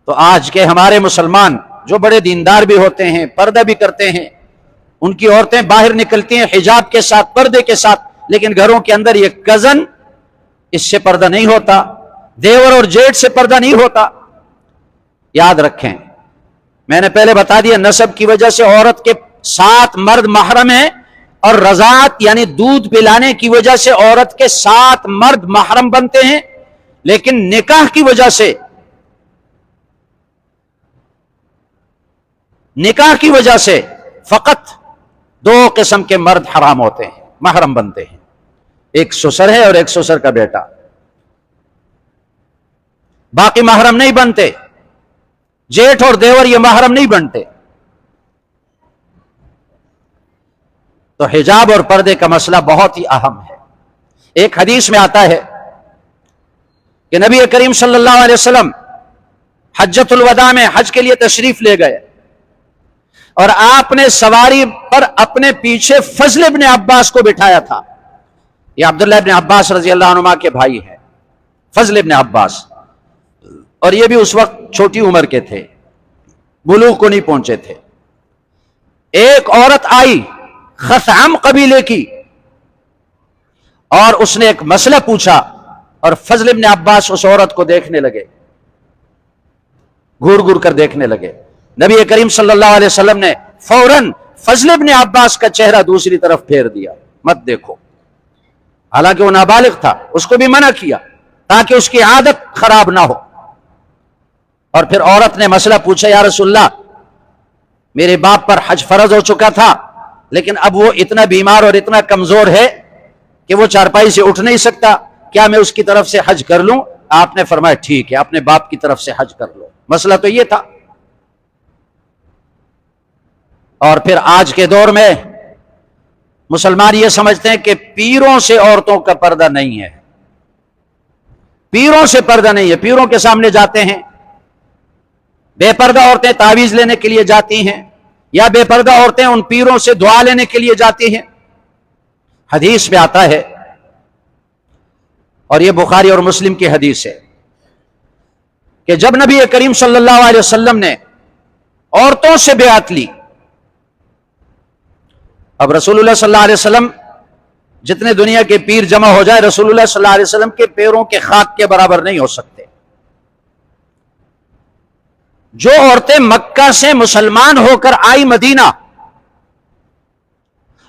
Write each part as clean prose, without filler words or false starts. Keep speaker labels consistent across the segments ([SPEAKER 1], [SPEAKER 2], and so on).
[SPEAKER 1] تو آج کے ہمارے مسلمان جو بڑے دیندار بھی ہوتے ہیں، پردہ بھی کرتے ہیں، ان کی عورتیں باہر نکلتی ہیں حجاب کے ساتھ، پردے کے ساتھ، لیکن گھروں کے اندر یہ کزن، اس سے پردہ نہیں ہوتا، دیور اور جیٹھ سے پردہ نہیں ہوتا۔ یاد رکھیں، میں نے پہلے بتا دیا، نسب کی وجہ سے عورت کے 7 مرد محرم ہیں، اور رضاعت یعنی دودھ پلانے کی وجہ سے عورت کے 7 مرد محرم بنتے ہیں، لیکن نکاح کی وجہ سے، نکاح کی وجہ سے فقط 2 قسم کے مرد حرام ہوتے ہیں، محرم بنتے ہیں، ایک سسر ہے اور ایک سسر کا بیٹا، باقی محرم نہیں بنتے۔ جیٹھ اور دیور یہ محرم نہیں بنتے۔ تو حجاب اور پردے کا مسئلہ بہت ہی اہم ہے۔ ایک حدیث میں آتا ہے کہ نبی کریم صلی اللہ علیہ وسلم حجۃ الوداع میں حج کے لیے تشریف لے گئے، اور آپ نے سواری پر اپنے پیچھے فضل ابن عباس کو بٹھایا تھا۔ یہ عبداللہ ابن عباس رضی اللہ عنہما کے بھائی ہیں، فضل ابن عباس، اور یہ بھی اس وقت چھوٹی عمر کے تھے، بلوغ کو نہیں پہنچے تھے۔ ایک عورت آئی خثعم قبیلے کی، اور اس نے ایک مسئلہ پوچھا، اور فضل ابن عباس اس عورت کو دیکھنے لگے، گھور گھور کر دیکھنے لگے۔ نبی کریم صلی اللہ علیہ وسلم نے فوراً فضل ابن عباس کا چہرہ دوسری طرف پھیر دیا، مت دیکھو۔ حالانکہ وہ نابالغ تھا، اس کو بھی منع کیا تاکہ اس کی عادت خراب نہ ہو۔ اور پھر عورت نے مسئلہ پوچھا، یا رسول اللہ، میرے باپ پر حج فرض ہو چکا تھا، لیکن اب وہ اتنا بیمار اور اتنا کمزور ہے کہ وہ چارپائی سے اٹھ نہیں سکتا، کیا میں اس کی طرف سے حج کر لوں؟ آپ نے فرمایا ٹھیک ہے، اپنے باپ کی طرف سے حج کر لو۔ مسئلہ تو یہ تھا۔ اور پھر آج کے دور میں مسلمان یہ سمجھتے ہیں کہ پیروں سے عورتوں کا پردہ نہیں ہے، پیروں سے پردہ نہیں ہے، پیروں کے سامنے جاتے ہیں، بے پردہ عورتیں تعویذ لینے کے لیے جاتی ہیں، یا بے پردہ عورتیں ان پیروں سے دعا لینے کے لیے جاتی ہیں۔ حدیث میں آتا ہے، اور یہ بخاری اور مسلم کی حدیث ہے، کہ جب نبی کریم صلی اللہ علیہ وسلم نے عورتوں سے بیعت لی، اب رسول اللہ صلی اللہ علیہ وسلم جتنے دنیا کے پیر جمع ہو جائے، رسول اللہ صلی اللہ علیہ وسلم کے پیروں کے خاک کے برابر نہیں ہو سکتے۔ جو عورتیں مکہ سے مسلمان ہو کر آئی مدینہ،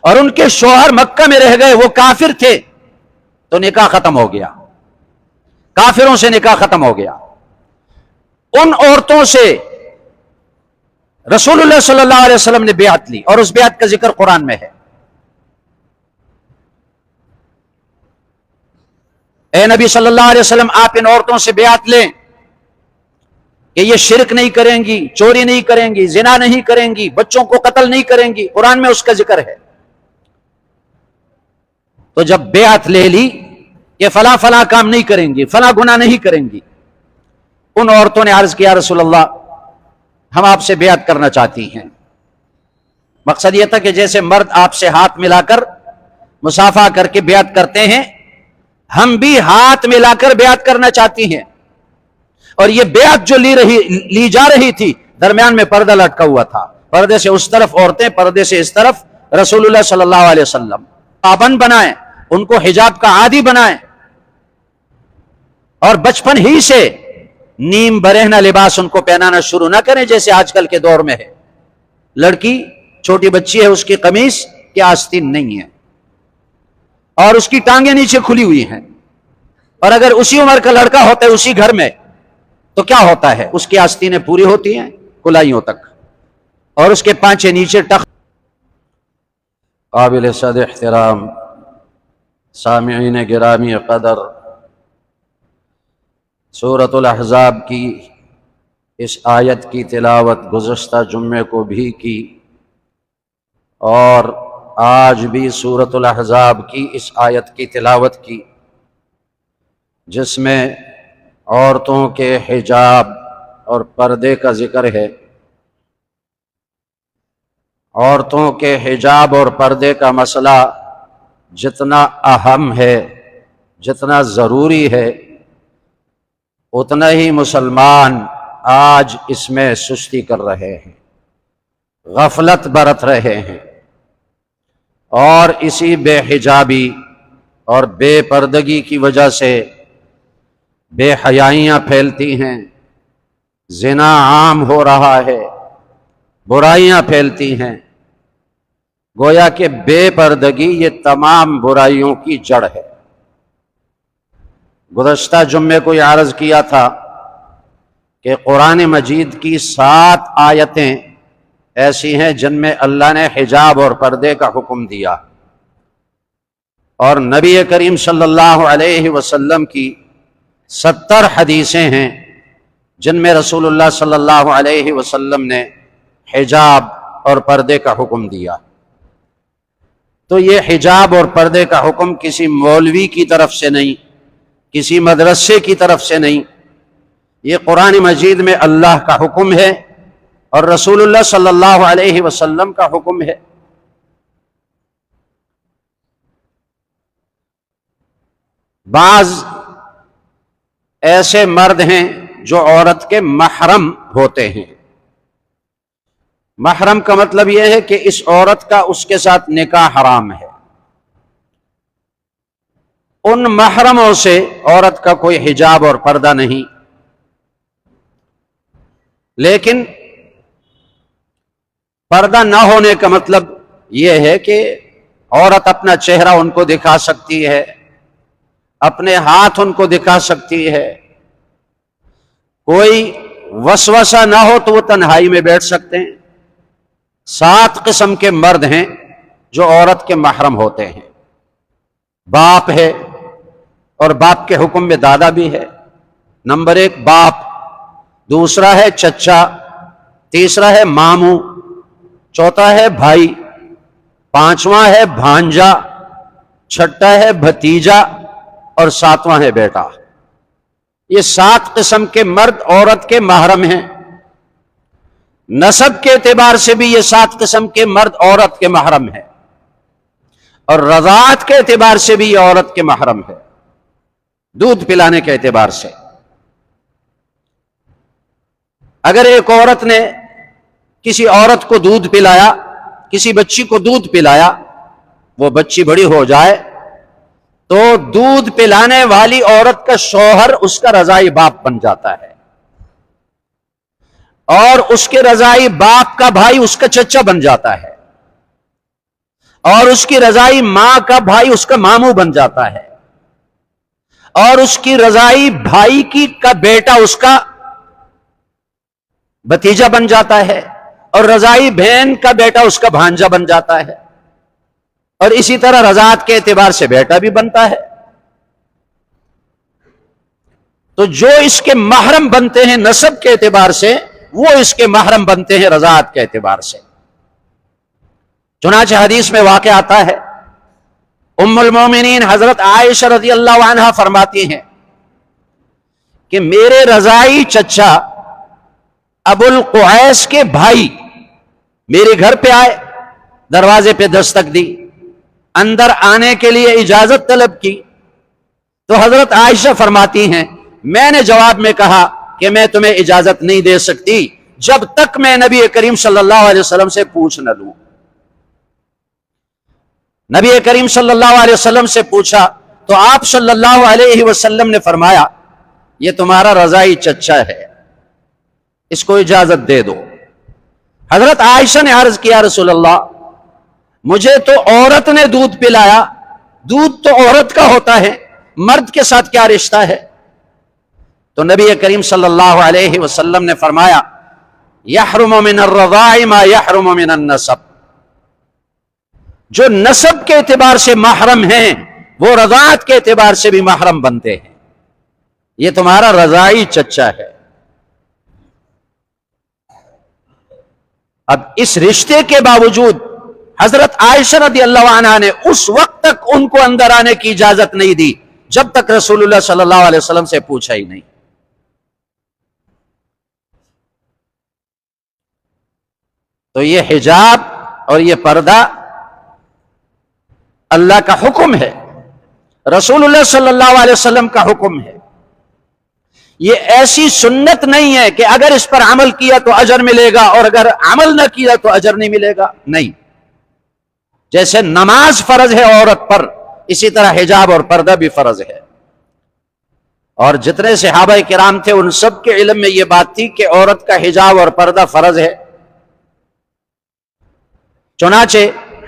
[SPEAKER 1] اور ان کے شوہر مکہ میں رہ گئے، وہ کافر تھے، تو نکاح ختم ہو گیا، کافروں سے نکاح ختم ہو گیا۔ ان عورتوں سے رسول اللہ صلی اللہ علیہ وسلم نے بیعت لی، اور اس بیعت کا ذکر قرآن میں ہے۔ اے نبی صلی اللہ علیہ وسلم، آپ ان عورتوں سے بیعت لیں کہ یہ شرک نہیں کریں گی، چوری نہیں کریں گی، زنا نہیں کریں گی، بچوں کو قتل نہیں کریں گی، قرآن میں اس کا ذکر ہے۔ تو جب بیعت لے لی کہ فلاں فلاں کام نہیں کریں گی، فلاں گناہ نہیں کریں گی، ان عورتوں نے عرض کیا رسول اللہ، ہم آپ سے بیعت کرنا چاہتی ہیں۔ مقصد یہ تھا کہ جیسے مرد آپ سے ہاتھ ملا کر مصافحہ کر کے بیعت کرتے ہیں، ہم بھی ہاتھ ملا کر بیعت کرنا چاہتی ہیں۔ اور یہ بیعت جو لی جا رہی تھی، درمیان میں پردہ لٹکا ہوا تھا، پردے سے اس طرف عورتیں، پردے سے اس طرف رسول اللہ صلی اللہ علیہ وسلم۔ پابند بنائیں، ان کو حجاب کا عادی بنائیں، اور بچپن ہی سے نیم برہنہ لباس ان کو پہنانا شروع نہ کریں، جیسے آج کل کے دور میں ہے۔ لڑکی چھوٹی بچی ہے، اس کی قمیص کی آستین نہیں ہے، اور اس کی ٹانگیں نیچے کھلی ہوئی ہیں، اور اگر اسی عمر کا لڑکا ہوتا ہے اسی گھر میں، تو کیا ہوتا ہے؟ اس کی آستینیں پوری ہوتی ہیں کلائیوں تک، اور اس کے پانچے نیچے ٹخت۔ قابل صد احترام سامعین گرامی قدر، سورۃ الاحزاب کی اس آیت کی تلاوت گزشتہ جمعے کو بھی کی، اور آج بھی سورۃ الاحزاب کی اس آیت کی تلاوت کی، جس میں عورتوں کے حجاب اور پردے کا ذکر ہے۔ عورتوں کے حجاب اور پردے کا مسئلہ جتنا اہم ہے، جتنا ضروری ہے، اتنا ہی مسلمان آج اس میں سستی کر رہے ہیں، غفلت برت رہے ہیں، اور اسی بے حجابی اور بے پردگی کی وجہ سے بے حیائیاں پھیلتی ہیں، زنا عام ہو رہا ہے، برائیاں پھیلتی ہیں۔ گویا کہ بے پردگی یہ تمام برائیوں کی جڑ ہے۔ گزشتہ جمعے کو یہ عرض کیا تھا کہ قرآن مجید کی 7 آیتیں ایسی ہیں جن میں اللہ نے حجاب اور پردے کا حکم دیا، اور نبی کریم صلی اللہ علیہ وسلم کی 70 حدیثیں ہیں جن میں رسول اللہ صلی اللہ علیہ وسلم نے حجاب اور پردے کا حکم دیا۔ تو یہ حجاب اور پردے کا حکم کسی مولوی کی طرف سے نہیں، کسی مدرسے کی طرف سے نہیں، یہ قرآن مجید میں اللہ کا حکم ہے اور رسول اللہ صلی اللہ علیہ وسلم کا حکم ہے۔ بعض ایسے مرد ہیں جو عورت کے محرم ہوتے ہیں۔ محرم کا مطلب یہ ہے کہ اس عورت کا اس کے ساتھ نکاح حرام ہے۔ ان محرموں سے عورت کا کوئی حجاب اور پردہ نہیں، لیکن پردہ نہ ہونے کا مطلب یہ ہے کہ عورت اپنا چہرہ ان کو دکھا سکتی ہے، اپنے ہاتھ ان کو دکھا سکتی ہے، کوئی وسوسہ نہ ہو تو وہ تنہائی میں بیٹھ سکتے ہیں۔ 7 قسم کے مرد ہیں جو عورت کے محرم ہوتے ہیں۔ باپ ہے، اور باپ کے حکم میں دادا بھی ہے۔ نمبر 1 باپ، دوسرا ہے چچا، تیسرا ہے ماموں، چوتھا ہے بھائی، 5واں ہے بھانجا، 6واں ہے بھتیجا، اور 7واں ہے بیٹا۔ یہ 7 قسم کے مرد عورت کے محرم ہیں۔ نسب کے اعتبار سے بھی یہ 7 قسم کے مرد عورت کے محرم ہیں، اور رضاعت کے اعتبار سے بھی یہ عورت کے محرم ہے، دودھ پلانے کے اعتبار سے۔ اگر ایک عورت نے کسی عورت کو دودھ پلایا، کسی بچی کو دودھ پلایا، وہ بچی بڑی ہو جائے تو دودھ پلانے والی عورت کا شوہر اس کا رضاعی باپ بن جاتا ہے، اور اس کے رضاعی باپ کا بھائی اس کا چچا بن جاتا ہے، اور اس کی رضاعی ماں کا بھائی اس کا ماموں بن جاتا ہے، اور اس کی رضاعی بھائی کی کا بیٹا اس کا بھتیجا بن جاتا ہے، اور رضاعی بہن کا بیٹا اس کا بھانجا بن جاتا ہے، اور اسی طرح رضاعت کے اعتبار سے بیٹا بھی بنتا ہے۔ تو جو اس کے محرم بنتے ہیں نسب کے اعتبار سے، وہ اس کے محرم بنتے ہیں رضاعت کے اعتبار سے۔ چنانچہ حدیث میں واقع آتا ہے، ام المومنین حضرت عائشہ رضی اللہ عنہا فرماتی ہیں کہ میرے رضاعی چچا ابو القعیس کے بھائی میرے گھر پہ آئے، دروازے پہ دستک دی، اندر آنے کے لیے اجازت طلب کی، تو حضرت عائشہ فرماتی ہیں میں نے جواب میں کہا کہ میں تمہیں اجازت نہیں دے سکتی جب تک میں نبی کریم صلی اللہ علیہ وسلم سے پوچھ نہ لوں۔ نبی کریم صلی اللہ علیہ وسلم سے پوچھا تو آپ صلی اللہ علیہ وسلم نے فرمایا یہ تمہارا رضاعی چچا ہے، اس کو اجازت دے دو۔ حضرت عائشہ نے عرض کیا رسول اللہ مجھے تو عورت نے دودھ پلایا، دودھ تو عورت کا ہوتا ہے، مرد کے ساتھ کیا رشتہ ہے؟ تو نبی کریم صلی اللہ علیہ وسلم نے فرمایا یحرم من الرضاع ما یحرم من النسب، جو نسب کے اعتبار سے محرم ہیں وہ رضاعت کے اعتبار سے بھی محرم بنتے ہیں، یہ تمہارا رضاعی چچا ہے۔ اب اس رشتے کے باوجود حضرت عائشہ رضی اللہ عنہا نے اس وقت تک ان کو اندر آنے کی اجازت نہیں دی جب تک رسول اللہ صلی اللہ علیہ وسلم سے پوچھا ہی نہیں۔ تو یہ حجاب اور یہ پردہ اللہ کا حکم ہے، رسول اللہ صلی اللہ علیہ وسلم کا حکم ہے۔ یہ ایسی سنت نہیں ہے کہ اگر اس پر عمل کیا تو اجر ملے گا اور اگر عمل نہ کیا تو اجر نہیں ملے گا، نہیں۔ جیسے نماز فرض ہے عورت پر، اسی طرح حجاب اور پردہ بھی فرض ہے۔ اور جتنے صحابہ کرام تھے ان سب کے علم میں یہ بات تھی کہ عورت کا حجاب اور پردہ فرض ہے۔ چنانچہ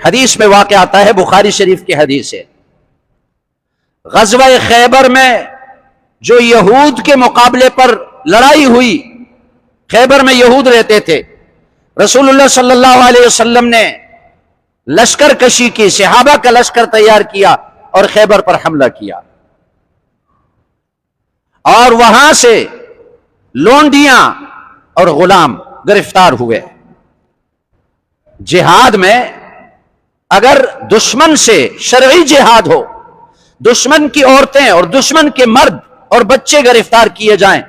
[SPEAKER 1] حدیث میں واقع آتا ہے، بخاری شریف کی حدیث ہے، غزوہ خیبر میں جو یہود کے مقابلے پر لڑائی ہوئی، خیبر میں یہود رہتے تھے، رسول اللہ صلی اللہ علیہ وسلم نے لشکر کشی کی، صحابہ کا لشکر تیار کیا اور خیبر پر حملہ کیا، اور وہاں سے لونڈیاں اور غلام گرفتار ہوئے۔ جہاد میں اگر دشمن سے شرعی جہاد ہو، دشمن کی عورتیں اور دشمن کے مرد اور بچے گرفتار کیے جائیں،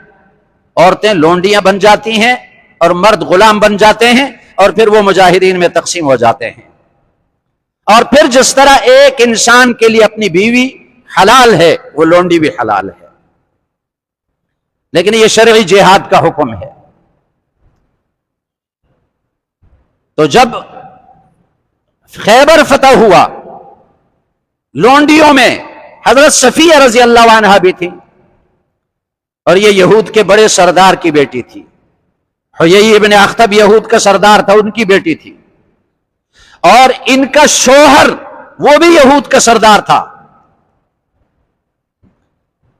[SPEAKER 1] عورتیں لونڈیاں بن جاتی ہیں اور مرد غلام بن جاتے ہیں، اور پھر وہ مجاہدین میں تقسیم ہو جاتے ہیں۔ اور پھر جس طرح ایک انسان کے لیے اپنی بیوی حلال ہے، وہ لونڈی بھی حلال ہے، لیکن یہ شرعی جہاد کا حکم ہے۔ تو جب خیبر فتح ہوا، لونڈیوں میں حضرت صفیہ رضی اللہ عنہا بھی تھی، اور یہ یہود کے بڑے سردار کی بیٹی تھی، حیی ابن اخطب یہود کا سردار تھا، ان کی بیٹی تھی، اور ان کا شوہر وہ بھی یہود کا سردار تھا۔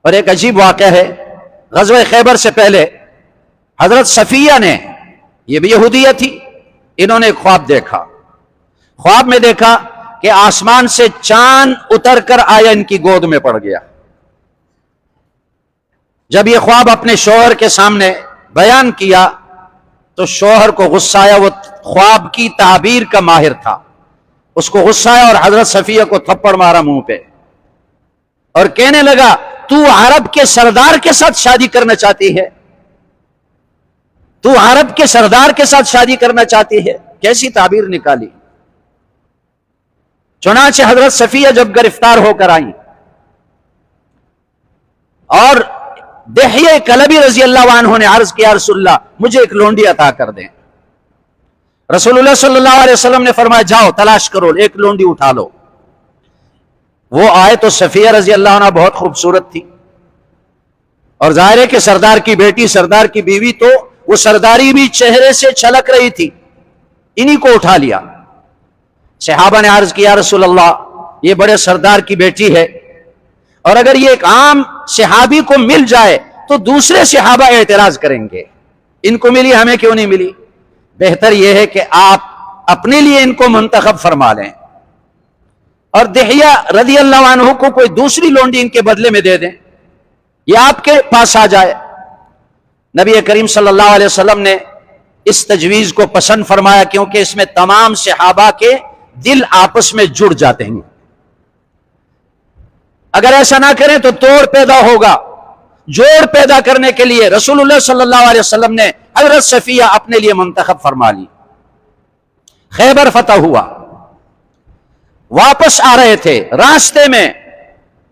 [SPEAKER 1] اور ایک عجیب واقعہ ہے، غزوہ خیبر سے پہلے حضرت صفیہ نے، یہ بھی یہودیہ تھی، انہوں نے ایک خواب دیکھا۔ خواب میں دیکھا کہ آسمان سے چاند اتر کر آیا، ان کی گود میں پڑ گیا۔ جب یہ خواب اپنے شوہر کے سامنے بیان کیا تو شوہر کو غصہ آیا، وہ خواب کی تعبیر کا ماہر تھا، اس کو غصہ آیا اور حضرت صفیہ کو تھپڑ مارا منہ پہ، اور کہنے لگا تو عرب کے سردار کے ساتھ شادی کرنا چاہتی ہے، تو عرب کے سردار کے ساتھ شادی کرنا چاہتی ہے، کیسی تعبیر نکالی۔ چنانچہ حضرت صفیہ جب گرفتار ہو کر آئیں اور دحیہ کلبی رضی اللہ عنہ نے عرض کیا، رسول اللہ مجھے ایک لونڈی عطا کر دیں۔ رسول اللہ صلی اللہ علیہ وسلم نے فرمایا جاؤ تلاش کرو، ایک لونڈی اٹھا لو۔ وہ آئے تو صفیہ رضی اللہ عنہ بہت خوبصورت تھی، اور ظاہر ہے کہ سردار کی بیٹی، سردار کی بیوی، تو وہ سرداری بھی چہرے سے چھلک رہی تھی، انہی کو اٹھا لیا۔ صحابہ نے عرض کیا رسول اللہ یہ بڑے سردار کی بیٹی ہے، اور اگر یہ ایک عام صحابی کو مل جائے تو دوسرے صحابہ اعتراض کریں گے، ان کو ملی ہمیں کیوں نہیں ملی؟ بہتر یہ ہے کہ آپ اپنے لیے ان کو منتخب فرما لیں، اور دحیہ رضی اللہ عنہ کو کوئی دوسری لونڈی ان کے بدلے میں دے دیں، یہ آپ کے پاس آ جائے۔ نبی کریم صلی اللہ علیہ وسلم نے اس تجویز کو پسند فرمایا، کیونکہ اس میں تمام صحابہ کے دل آپس میں جڑ جاتے ہیں۔ اگر ایسا نہ کریں تو توڑ پیدا ہوگا۔ جوڑ پیدا کرنے کے لیے رسول اللہ صلی اللہ علیہ وسلم نے حضرت صفیہ اپنے لیے منتخب فرما لی۔ خیبر فتح ہوا، واپس آ رہے تھے، راستے میں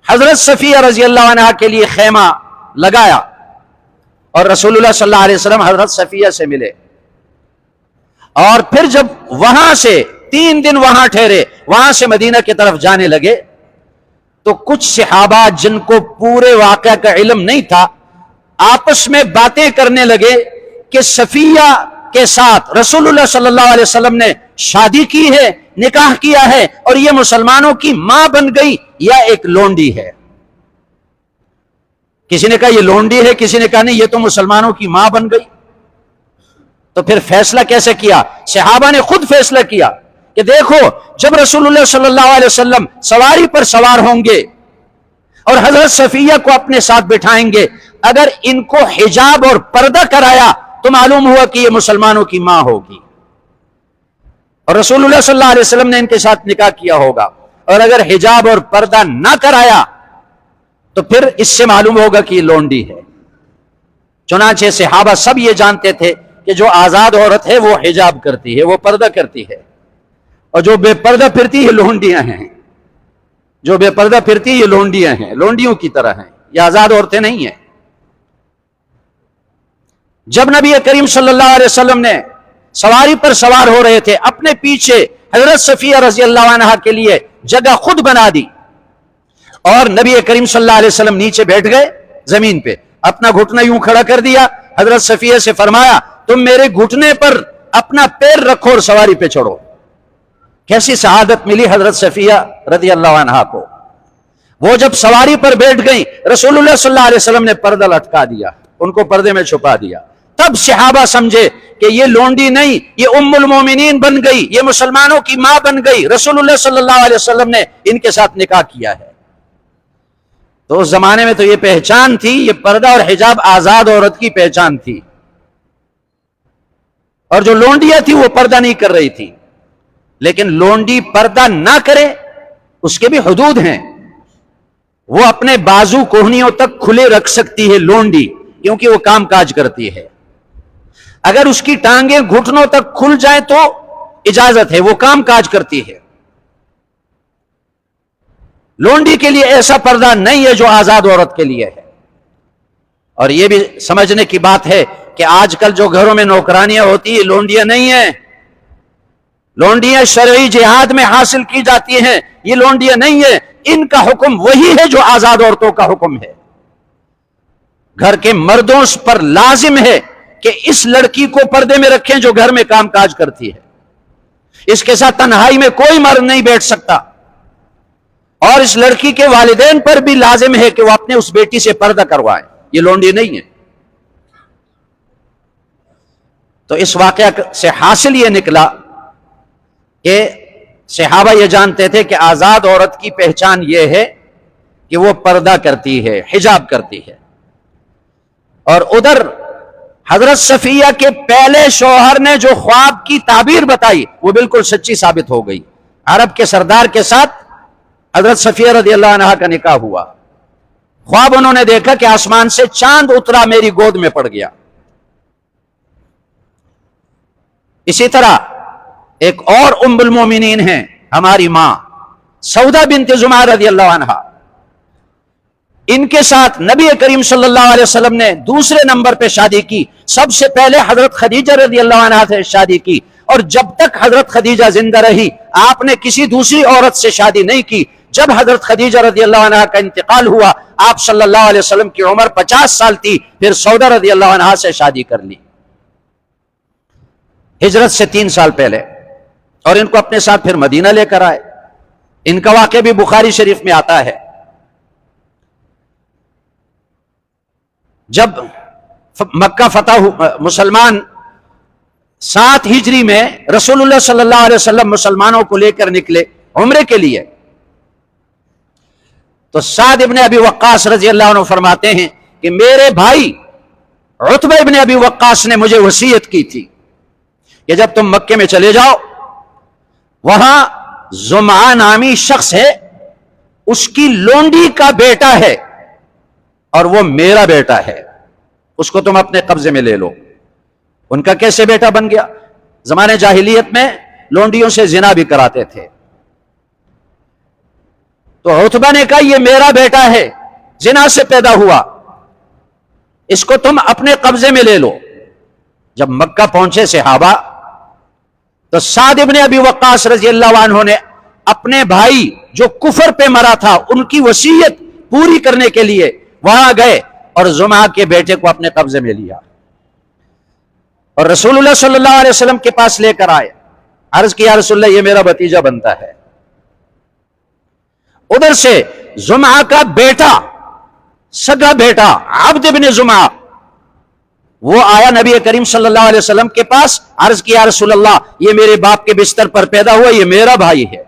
[SPEAKER 1] حضرت صفیہ رضی اللہ عنہ کے لیے خیمہ لگایا، اور رسول اللہ صلی اللہ علیہ وسلم حضرت صفیہ سے ملے، اور پھر جب وہاں سے 3 دن وہاں ٹھہرے، وہاں سے مدینہ کی طرف جانے لگے، تو کچھ صحابہ جن کو پورے واقعہ کا علم نہیں تھا آپس میں باتیں کرنے لگے کہ صفیہ کے ساتھ رسول اللہ صلی اللہ علیہ وسلم نے شادی کی ہے، نکاح کیا ہے، اور یہ مسلمانوں کی ماں بن گئی یا ایک لونڈی ہے۔ کسی نے کہا یہ لونڈی ہے، کسی نے کہا نہیں یہ تو مسلمانوں کی ماں بن گئی۔ تو پھر فیصلہ کیسے کیا؟ صحابہ نے خود فیصلہ کیا کہ دیکھو جب رسول اللہ صلی اللہ علیہ وسلم سواری پر سوار ہوں گے اور حضرت صفیہ کو اپنے ساتھ بٹھائیں گے، اگر ان کو حجاب اور پردہ کرایا تو معلوم ہوا کہ یہ مسلمانوں کی ماں ہوگی، اور رسول اللہ صلی اللہ علیہ وسلم نے ان کے ساتھ نکاح کیا ہوگا، اور اگر حجاب اور پردہ نہ کرایا تو پھر اس سے معلوم ہوگا کہ یہ لونڈی ہے۔ چنانچہ صحابہ سب یہ جانتے تھے کہ جو آزاد عورت ہے وہ حجاب کرتی ہے، وہ پردہ کرتی ہے، اور جو بے پردہ پھرتی ہے لونڈیاں ہیں، جو بے پردہ پھرتی ہے یہ لونڈیاں ہیں، لونڈیوں کی طرح ہیں، یہ آزاد عورتیں نہیں ہیں۔ جب نبی کریم صلی اللہ علیہ وسلم نے سواری پر سوار ہو رہے تھے، اپنے پیچھے حضرت صفیہ رضی اللہ عنہا کے لیے جگہ خود بنا دی، اور نبی کریم صلی اللہ علیہ وسلم نیچے بیٹھ گئے زمین پہ، اپنا گھٹنا یوں کھڑا کر دیا، حضرت صفیہ سے فرمایا تم میرے گھٹنے پر اپنا پیر رکھو اور سواری پہ چڑھو۔ کیسی سعادت ملی حضرت صفیہ رضی اللہ عنہا کو۔ وہ جب سواری پر بیٹھ گئیں، رسول اللہ صلی اللہ علیہ وسلم نے پردہ لٹکا دیا، ان کو پردے میں چھپا دیا۔ تب صحابہ سمجھے کہ یہ لونڈی نہیں، یہ ام المومنین بن گئی، یہ مسلمانوں کی ماں بن گئی، رسول اللہ صلی اللہ علیہ وسلم نے ان کے ساتھ نکاح کیا ہے۔ تو اس زمانے میں تو یہ پہچان تھی، یہ پردہ اور حجاب آزاد عورت کی پہچان تھی، اور جو لونڈیاں تھی وہ پردہ نہیں کر رہی تھی۔ لیکن لونڈی پردہ نہ کرے اس کے بھی حدود ہیں، وہ اپنے بازو کوہنیوں تک کھلے رکھ سکتی ہے لونڈی، کیونکہ وہ کام کاج کرتی ہے۔ اگر اس کی ٹانگیں گھٹنوں تک کھل جائیں تو اجازت ہے، وہ کام کاج کرتی ہے۔ لونڈی کے لیے ایسا پردہ نہیں ہے جو آزاد عورت کے لیے ہے۔ اور یہ بھی سمجھنے کی بات ہے کہ آج کل جو گھروں میں نوکرانیاں ہوتی ہیں لونڈیاں نہیں ہیں، لونڈیاں شرعی جہاد میں حاصل کی جاتی ہیں، یہ لونڈیاں نہیں ہیں۔ ان کا حکم وہی ہے جو آزاد عورتوں کا حکم ہے۔ گھر کے مردوں پر لازم ہے کہ اس لڑکی کو پردے میں رکھیں جو گھر میں کام کاج کرتی ہے، اس کے ساتھ تنہائی میں کوئی مرد نہیں بیٹھ سکتا، اور اس لڑکی کے والدین پر بھی لازم ہے کہ وہ اپنے اس بیٹی سے پردہ کروائیں، یہ لونڈی نہیں ہے۔ تو اس واقعہ سے حاصل یہ نکلا کہ صحابہ یہ جانتے تھے کہ آزاد عورت کی پہچان یہ ہے کہ وہ پردہ کرتی ہے، حجاب کرتی ہے۔ اور ادھر حضرت صفیہ کے پہلے شوہر نے جو خواب کی تعبیر بتائی وہ بالکل سچی ثابت ہو گئی۔ عرب کے سردار کے ساتھ حضرت صفیہ رضی اللہ عنہا کا نکاح ہوا۔ خواب انہوں نے دیکھا کہ آسمان سے چاند اترا، میری گود میں پڑ گیا۔ اسی طرح ایک اور ام المومنین ہیں، ہماری ماں سودا بنت زمعہ رضی اللہ عنہا، ان کے ساتھ نبی کریم صلی اللہ علیہ وسلم نے دوسرے نمبر پہ شادی کی۔ سب سے پہلے حضرت خدیجہ رضی اللہ عنہا سے شادی کی، اور جب تک حضرت خدیجہ زندہ رہی آپ نے کسی دوسری عورت سے شادی نہیں کی۔ جب حضرت خدیجہ رضی اللہ عنہا کا انتقال ہوا، آپ صلی اللہ علیہ وسلم کی عمر 50 سال تھی، پھر سودا رضی اللہ عنہا سے شادی کر لی ہجرت سے 3 سال پہلے، اور ان کو اپنے ساتھ پھر مدینہ لے کر آئے۔ ان کا واقعہ بھی بخاری شریف میں آتا ہے۔ جب مکہ فتح مسلمان 7 ہجری میں رسول اللہ صلی اللہ علیہ وسلم مسلمانوں کو لے کر نکلے عمرے کے لیے، تو سعد ابن ابی وقاص رضی اللہ عنہ فرماتے ہیں کہ میرے بھائی عتبہ ابن ابی وقاص نے مجھے وصیت کی تھی کہ جب تم مکے میں چلے جاؤ، وہاں زمعہ نامی شخص ہے، اس کی لونڈی کا بیٹا ہے اور وہ میرا بیٹا ہے، اس کو تم اپنے قبضے میں لے لو۔ ان کا کیسے بیٹا بن گیا؟ زمانے جاہلیت میں لونڈیوں سے زنا بھی کراتے تھے، تو عتبہ نے کہا یہ میرا بیٹا ہے، زنا سے پیدا ہوا، اس کو تم اپنے قبضے میں لے لو۔ جب مکہ پہنچے صحابہ تو سعد ابن ابی وقاص رضی اللہ عنہ نے اپنے بھائی جو کفر پہ مرا تھا ان کی وصیت پوری کرنے کے لیے وہاں گئے اور زمعہ کے بیٹے کو اپنے قبضے میں لیا، اور رسول اللہ صلی اللہ علیہ وسلم کے پاس لے کر آئے۔ عرض کیا رسول اللہ یہ میرا بھتیجا بنتا ہے۔ ادھر سے زمعہ کا بیٹا، سگا بیٹا عبد ابن زمعہ، وہ آیا نبی کریم صلی اللہ علیہ وسلم کے پاس، عرض کیا رسول اللہ یہ میرے باپ کے بستر پر پیدا ہوا، یہ میرا بھائی ہے۔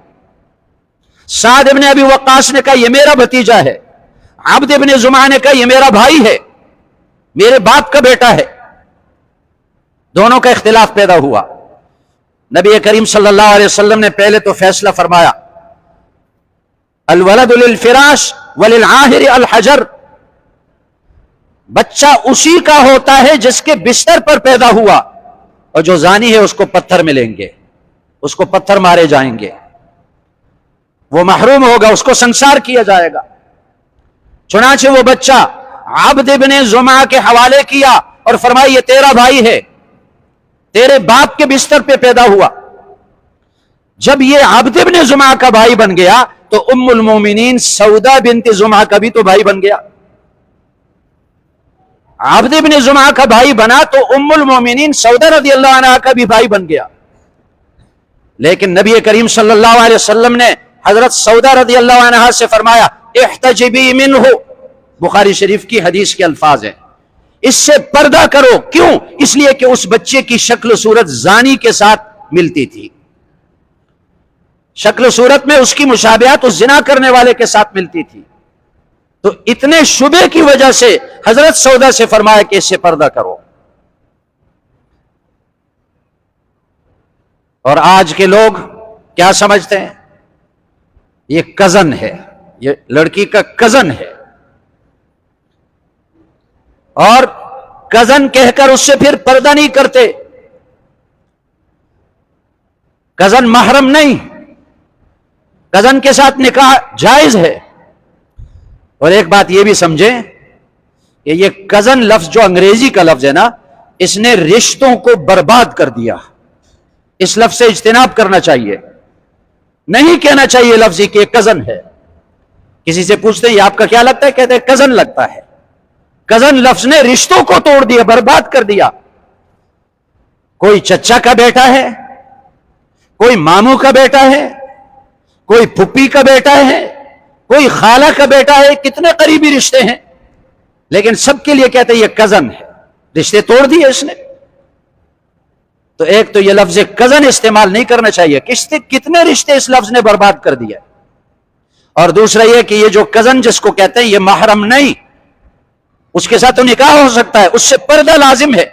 [SPEAKER 1] سعد ابن ابی وقاص نے کہا یہ میرا بھتیجا ہے، عبد ابن زمعہ نے کہا یہ میرا بھائی ہے، میرے باپ کا بیٹا ہے۔ دونوں کا اختلاف پیدا ہوا۔ نبی کریم صلی اللہ علیہ وسلم نے پہلے تو فیصلہ فرمایا الولد للفراش وللعاہر الحجر، بچہ اسی کا ہوتا ہے جس کے بستر پر پیدا ہوا، اور جو زانی ہے اس کو پتھر ملیں گے، اس کو پتھر مارے جائیں گے، وہ محروم ہوگا، اس کو سنسار کیا جائے گا۔ چنانچہ وہ بچہ عبد ابن زمعہ کے حوالے کیا، اور فرمایا یہ تیرا بھائی ہے، تیرے باپ کے بستر پہ پیدا ہوا۔ جب یہ عبد بن زمعہ کا بھائی بن گیا تو ام المومنین سودا بنت زمعہ کا بھی تو بھائی بن گیا۔ عبد بن زمعہ کا بھائی بنا تو ام المومنین سودا رضی اللہ عنہ کا بھی بھائی بن گیا۔ لیکن نبی کریم صلی اللہ علیہ وسلم نے حضرت سودا رضی اللہ عنہ سے فرمایا احتجبی منہ، بخاری شریف کی حدیث کے الفاظ ہیں، اس سے پردہ کرو۔ کیوں؟ اس لیے کہ اس بچے کی شکل و صورت زانی کے ساتھ ملتی تھی، شکل و صورت میں اس کی مشابہت اس زنا کرنے والے کے ساتھ ملتی تھی، تو اتنے شبہ کی وجہ سے حضرت سودا سے فرمایا کہ اس سے پردہ کرو۔ اور آج کے لوگ کیا سمجھتے ہیں؟ یہ کزن ہے، یہ لڑکی کا کزن ہے، اور کزن کہہ کر اس سے پھر پردہ نہیں کرتے۔ کزن محرم نہیں، کزن کے ساتھ نکاح جائز ہے۔ اور ایک بات یہ بھی سمجھیں کہ یہ کزن لفظ جو انگریزی کا لفظ ہے نا، اس نے رشتوں کو برباد کر دیا۔ اس لفظ سے اجتناب کرنا چاہیے، نہیں کہنا چاہیے لفظ کہ یہ کزن ہے۔ کسی سے پوچھتے ہیں یہ آپ کا کیا لگتا ہے، کہتے ہیں کزن لگتا ہے۔ کزن لفظ نے رشتوں کو توڑ دیا، برباد کر دیا۔ کوئی چچا کا بیٹا ہے، کوئی ماموں کا بیٹا ہے، کوئی پھپھی کا بیٹا ہے، کوئی خالہ کا بیٹا ہے، کتنے قریبی رشتے ہیں، لیکن سب کے لیے کہتے ہیں یہ کزن ہے۔ رشتے توڑ دیے اس نے۔ تو ایک تو یہ لفظ کزن استعمال نہیں کرنا چاہیے، کتنے رشتے اس لفظ نے برباد کر دیا۔ اور دوسرا یہ کہ یہ جو کزن جس کو کہتے ہیں یہ محرم نہیں، اس کے ساتھ تو نکاح ہو سکتا ہے، اس سے پردہ لازم ہے۔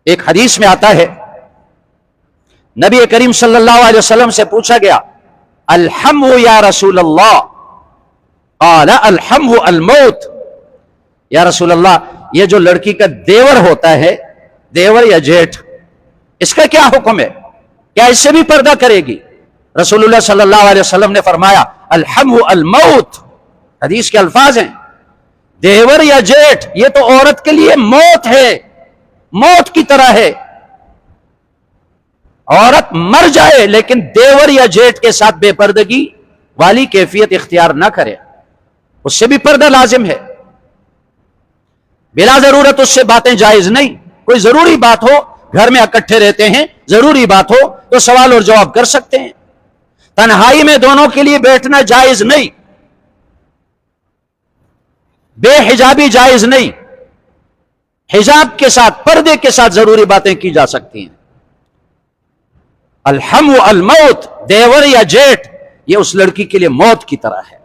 [SPEAKER 1] ایک حدیث میں آتا ہے نبی کریم صلی اللہ علیہ وسلم سے پوچھا گیا الحمو یا رسول اللہ، قال الحمو الموت۔ یا رسول اللہ یہ جو لڑکی کا دیور ہوتا ہے، دیور یا جیٹھ، اس کا کیا حکم ہے؟ کیا اس سے بھی پردہ کرے گی؟ رسول اللہ صلی اللہ علیہ وسلم نے فرمایا الحمو الموت، حدیث کے الفاظ ہیں، دیور یا جیٹھ یہ تو عورت کے لیے موت ہے، موت کی طرح ہے۔ عورت مر جائے لیکن دیور یا جیٹھ کے ساتھ بے پردگی والی کیفیت اختیار نہ کرے، اس سے بھی پردہ لازم ہے۔ بلا ضرورت اس سے باتیں جائز نہیں۔ کوئی ضروری بات ہو، گھر میں اکٹھے رہتے ہیں، ضروری بات ہو تو سوال اور جواب کر سکتے ہیں۔ تنہائی میں دونوں کے لیے بیٹھنا جائز نہیں، بے حجابی جائز نہیں، حجاب کے ساتھ، پردے کے ساتھ ضروری باتیں کی جا سکتی ہیں۔ الحم الموت، دیور یا جیٹھ یہ اس لڑکی کے لیے موت کی طرح ہے۔